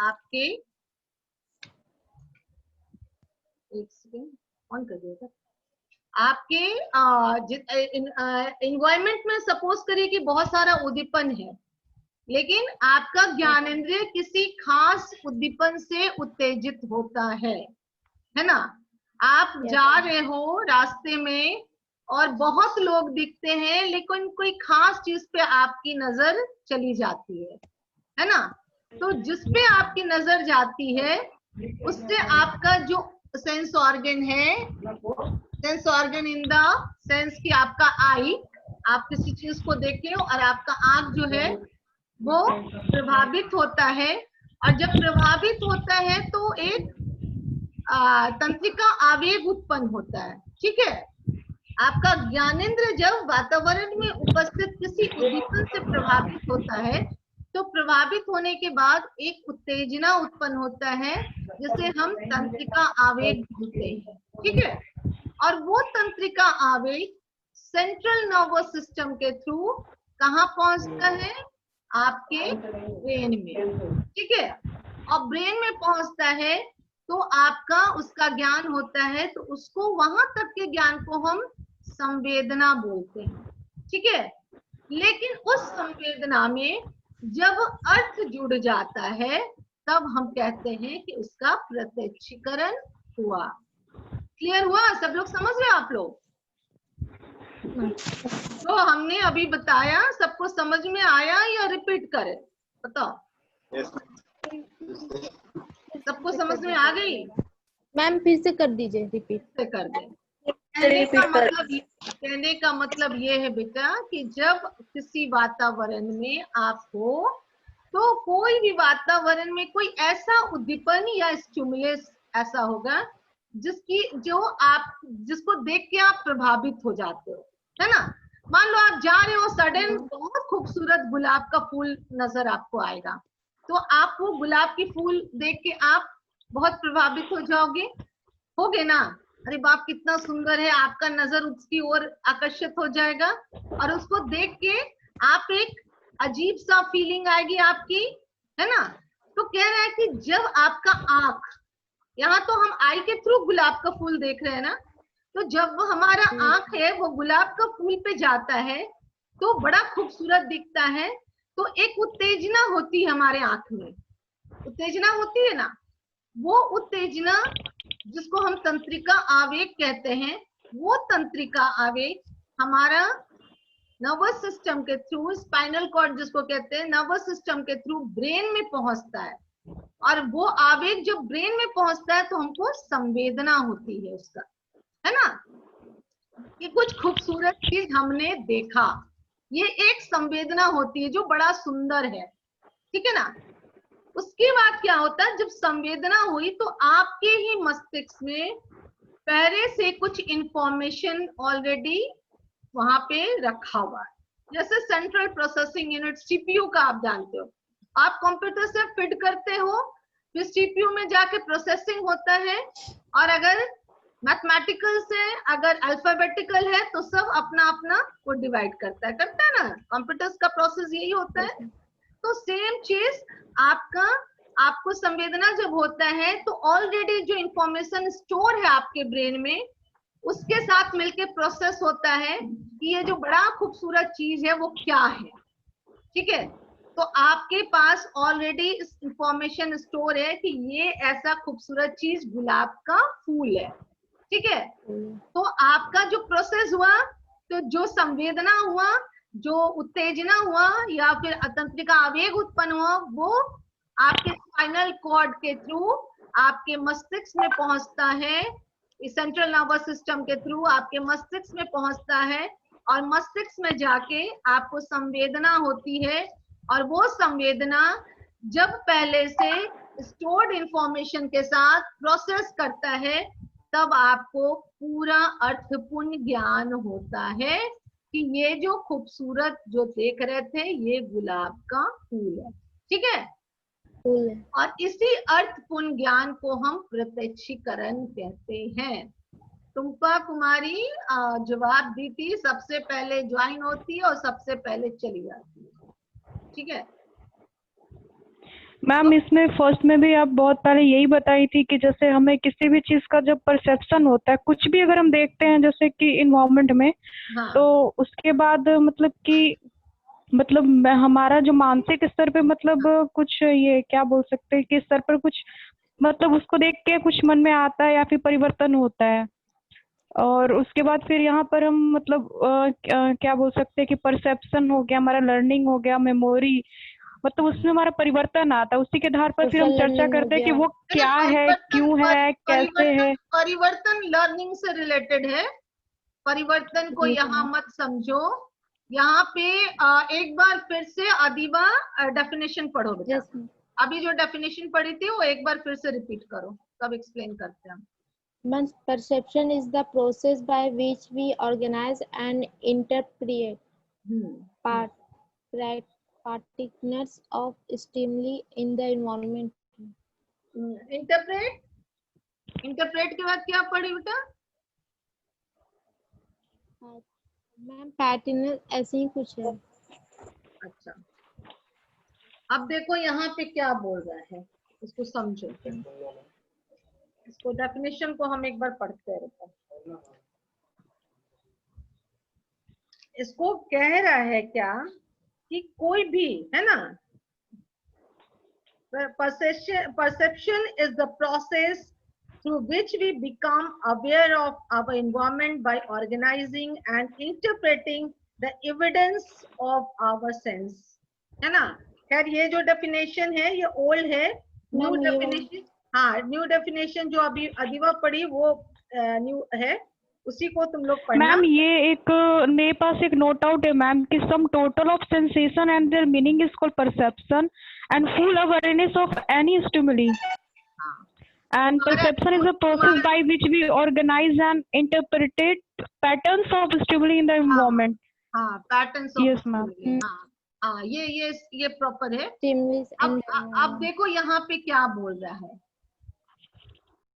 आपके, एक second on कर दिया था, आपके इन्वायरमेंट में सपोज करिए कि बहुत सारा उद्दीपन है, लेकिन आपका ज्ञानेंद्रिय किसी खास उद्दीपन से उत्तेजित होता है ना। आप जा रहे हो रास्ते में और बहुत लोग दिखते हैं, लेकिन कोई खास चीज पे आपकी नजर चली जाती है ना। तो जिस पे आपकी नजर जाती है उससे आपका जो सेंस ऑर्गन है, sense organ in the sense की आपका आई, आप किसी चीज को देखे और आपका आंख जो है वो प्रभावित होता है, और जब प्रभावित होता है तो एक तंत्रिका आवेग उत्पन्न होता है। ठीक है, आपका ज्ञानेंद्र जब वातावरण में उपस्थित किसी उद्दीपन से प्रभावित होता है तो प्रभावित होने के बाद एक उत्तेजना उत्पन्न होता है जिसे हम तंत्रिका आवेग बोलते हैं। ठीक है, और वो तंत्रिका आवेग सेंट्रल नर्वस सिस्टम के थ्रू कहाँ पहुंचता है, आपके ब्रेन में। ठीक है, और ब्रेन में पहुंचता है तो आपका उसका ज्ञान होता है, तो उसको वहां तक के ज्ञान को हम संवेदना बोलते हैं। ठीक है, लेकिन उस संवेदना में जब अर्थ जुड़ जाता है तब हम कहते हैं कि उसका प्रत्यक्षीकरण हुआ। क्लियर हुआ? सब लोग समझ रहे आप लोग? तो हमने अभी बताया सबको समझ में आया या रिपीट करें, बताओ। सबको समझ में आ गई? मैम फिर से कर दीजिए, रिपीट से कर दें। कहने का मतलब ये है बेटा कि जब किसी वातावरण में आप हो तो कोई भी वातावरण में कोई ऐसा उद्दीपन या स्टिमुलस ऐसा होगा जिसको देख के आप प्रभावित हो जाते हो, है ना। मान लो आप जा रहे हो, सडन बहुत खूबसूरत गुलाब का फूल नजर आपको आएगा, तो आप वो गुलाब की फूल देख के आप बहुत प्रभावित हो जाओगे, होगे ना। अरे बाप कितना सुंदर है, आपका नजर उसकी ओर आकर्षित हो जाएगा और उसको देख के आप एक अजीब सा फीलिंग आएगी आपकी, है ना। तो कह रहा है कि जब आपका आंख, यहाँ तो हम आई के थ्रू गुलाब का फूल देख रहे हैं ना, तो जब वो हमारा आंख है वो गुलाब का फूल पे जाता है तो बड़ा खूबसूरत दिखता है, तो एक उत्तेजना होती है हमारे आंख में, उत्तेजना होती है ना। वो उत्तेजना जिसको हम तंत्रिका आवेग कहते हैं, वो तंत्रिका आवेग हमारा नर्वस सिस्टम के थ्रू, स्पाइनल कॉर्ड जिसको कहते हैं, नर्वस सिस्टम के थ्रू ब्रेन में पहुंचता है, और वो आवेग जब ब्रेन में पहुंचता है तो हमको संवेदना होती है उसका, है ना। ये कुछ खूबसूरत चीज हमने देखा, ये एक संवेदना होती है जो बड़ा सुंदर है, ठीक है ना। उसके बाद क्या होता है, जब संवेदना हुई तो आपके ही मस्तिष्क में पहले से कुछ इंफॉर्मेशन ऑलरेडी वहां पे रखा हुआ है, जैसे सेंट्रल प्रोसेसिंग यूनिट सीपीयू का आप जानते हो, आप कंप्यूटर से फीड करते हो, फिर सीपीयू में जाके प्रोसेसिंग होता है, और अगर मैथमेटिकल से अगर अल्फाबेटिकल है तो सब अपना अपना वो डिवाइड करता है ना, कंप्यूटर्स का प्रोसेस यही होता है। तो सेम चीज आपको संवेदना जब होता है तो ऑलरेडी जो इंफॉर्मेशन स्टोर है आपके ब्रेन में उसके साथ मिलके प्रोसेस होता है कि ये जो बड़ा खूबसूरत चीज है वो क्या है। ठीक है, तो आपके पास ऑलरेडी इंफॉर्मेशन स्टोर है कि ये ऐसा खूबसूरत चीज गुलाब का फूल है। ठीक है, तो आपका जो प्रोसेस हुआ, तो जो संवेदना हुआ, जो उत्तेजना हुआ या फिर तंत्रिका आवेग उत्पन्न हुआ, वो आपके स्पाइनल कॉर्ड के थ्रू आपके मस्तिष्क में पहुंचता है, सेंट्रल नर्वस सिस्टम के थ्रू आपके मस्तिष्क में पहुंचता है, और मस्तिष्क में जाके आपको संवेदना होती है, और वो संवेदना जब पहले से स्टोर्ड इंफॉर्मेशन के साथ प्रोसेस करता है तब आपको पूरा अर्थपूर्ण ज्ञान होता है कि ये जो खूबसूरत जो देख रहे थे ये गुलाब का फूल है। ठीक है, और इसी अर्थपूर्ण ज्ञान को हम प्रत्यक्षीकरण कहते हैं। टुम्पा कुमारी जवाब दी थी, सबसे पहले ज्वाइन होती है और सबसे पहले चली जाती है। ठीक है, मैम इसमें फर्स्ट में भी आप बहुत पहले यही बताई थी कि जैसे हमें किसी भी चीज का जब परसेप्शन होता है, कुछ भी अगर हम देखते हैं जैसे कि इन्वायरमेंट में, हाँ तो उसके बाद मतलब कि मतलब हमारा जो मानसिक स्तर पे मतलब कुछ ये क्या बोल सकते हैं कि स्तर पर कुछ मतलब उसको देख के कुछ मन में आता है या फिर परिवर्तन होता है। और उसके बाद फिर यहाँ पर हम मतलब क्या बोल सकते हैं कि परसेप्शन हो गया, हमारा लर्निंग हो गया, मेमोरी, मतलब उसमें हमारा परिवर्तन आता है। उसी के आधार पर फिर हम सोशल चर्चा लर्निंग हो करते हैं कि गया। वो क्या है, क्यों है, कैसे है। परिवर्तन लर्निंग से रिलेटेड है। परिवर्तन को जी यहाँ मैम। मत समझो। यहाँ पे एक बार फिर से अदीबा डेफिनेशन पढ़ो बेटा। Yes ma'am. अभी जो डेफिनेशन पढ़ी थी वो एक बार फिर से रिपीट करो, तब एक्सप्लेन करते हैं। Man's perception is the process by which we organize and interpret part, particulars of stimuli in the environment. Interpret, interpret के बाद क्या पढ़ी बेटा? मैम पैटर्न ऐसे ही कुछ है। अच्छा, अब देखो यहाँ पे क्या बोल रहा है, इसको समझो। इसको डेफिनेशन को हम एक बार पढ़ते हैं। इसको कह रहा है क्या कि कोई भी है ना, perception is the process through which we become aware of our environment by organizing and interpreting the evidence of our sense, है ना। खैर ये जो डेफिनेशन है ये ओल्ड है, न्यू मैम ये डेफिनेशन, हाँ न्यू डेफिनेशन जो अभी अदीबा पढ़ी वो न्यू है, उसी को तुम लोग पढ़ना। मैम ये एक मेरे पास एक नोट आउट है मैम कि sum total of sensation and there meaning is called perception and full awareness of any stimuli and perception is a process by which we organize and interpret patterns of stimuli in the environment. हाँ patterns of Yes ma'am. हाँ ये proper है। stimulus and अब देखो यहाँ पे क्या बोल रहा है,